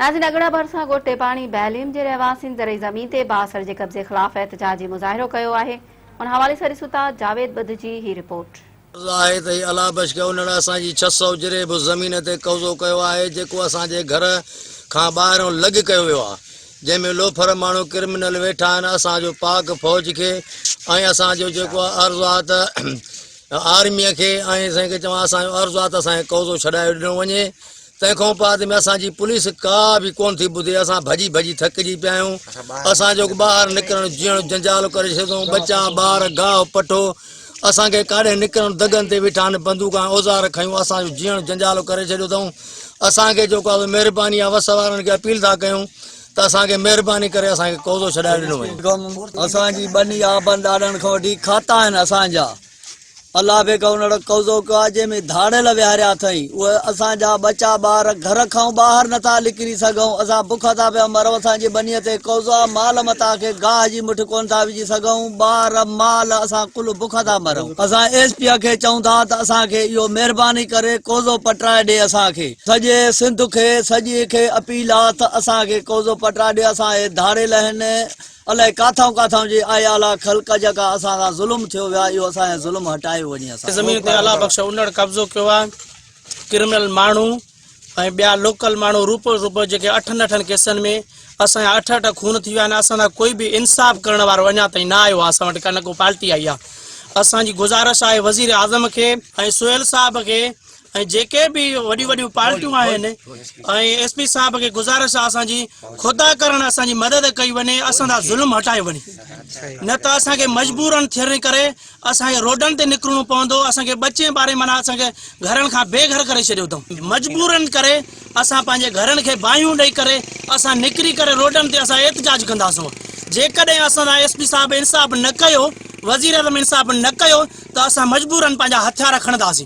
नाज़रीन, अगड़ा भरिसां ॻोठ टेपाणी बैलीम जे रहवासियुनि ज़रई ज़मीन ते बासर जे कब्ज़े ख़िलाफ़ एहतजाजी मुज़ाहिरो कयो आहे। उन हवाले सां ॾिसूं था जावेद बद जी ही रिपोर्ट। आहे त अला बश के उन्हनि असांजी 600 जरे बि ज़मीन ते कब्ज़ो कयो आहे, जेको असांजे घर खां ॿाहिरों लॻ कयो वियो आहे, जंहिंमें लोफर माण्हू क्रिमिनल वेठा आहिनि। असांजो पाक फ़ौज खे ऐं असांजो जेको आहे अर्ज़ु आहे त आर्मीअ खे ऐं असांखे चवां असांजो अर्ज़ु आहे त असांखे कब्ज़ो छॾाए ॾिनो वञे। तंहिंखां बाद में असांजी पुलिस का बि कोन थी ॿुधे। असां भॼी भॼी थकिजी पिया आहियूं। असांजो ॿाहिरि निकिरणु जीअण जंजाल करे छॾियूं, बचा ॿार गाहु पठो, असांखे काॾे निकिरणु दगनि ते वेठा आहिनि, बंदूकां औज़ार खयूं, असांजो जीअण जंजाल करे छॾियो अथऊं। असांखे जेको आहे महिरबानी आहे, वस वारनि खे अपील था कयूं त असांखे महिरबानी करे असांखे कब्ज़ो छॾाए ॾिनो वञे। असांजी बनी आहे बंद ॾाॾनि खां वठी खाता आहिनि असांजा। अलाह बे कौन कब्ज़ो कयो आहे, जंहिंमें धाड़ियल विहारिया अथई। उहे असांजा बचा ॿार घर खां ॿाहिरि नथा निकिरी सघूं। असां बुख था पिया मरूं। असांजी बनीअ ते कब्ज़ो आहे। माल मथां खे गाह जी मुठ कोन था विझी सघूं। ॿार माल असां कुल बुख था मरूं। असां SP खे चऊं था त असांखे इहो महिरबानी करे कब्ज़ो पटराए ॾे। असांखे सॼे सिंध खे सॼे खे अपील आहे त असांखे कब्ज़ो पटराए ॾे। असां हे धाड़ियल आहिनि, अलाए काथां काथां जे आयल आहे ख़ल्क़ जेका असां सां ज़ुल्म थियो वियो आहे, इहो असांजो ज़ुल्म हटायो वञे। ज़मीन ते अला बख्श उन्हड़ कब्ज़ो कयो आहे। क्रिमिनल माण्हू ऐं ॿिया लोकल माण्हू रूपो जेके 8 केसनि में असांजा 8 खून थी विया आहिनि। असांजा कोई बि इंसाफ़ करण वारो अञा ताईं न आयो आहे। असां वटि न को पार्टी आई आहे। असांजी गुज़ारिश आहे वज़ीर आज़म खे ऐं सुहेल साहब खे ऐं जेके बि वॾियूं पार्टियूं आहिनि ऐं SP साहब खे गुज़ारिश आहे असांजी खुदा करण असांजी मदद कई वञे, असांजा ज़ुल्म हटायो वञे। न त असांखे मजबूरन थियण करे असांखे रोडनि ते निकिरणो पवंदो। असांखे बचे ॿारे माना असांखे घरनि खां बेघर करे छॾियो अथऊं। मजबूरन करे असां पंहिंजे घरनि खे बाहियूं ॾेई करे असां निकिरी करे रोडनि ते असां एहतजाज कंदासीं। जेकॾहिं असांजा SP साहब इंसाफ़ न कयो, वज़ीर आज़म इंसाफ़ न कयो, त असां मजबूरन पंहिंजा हथियार खणंदासीं।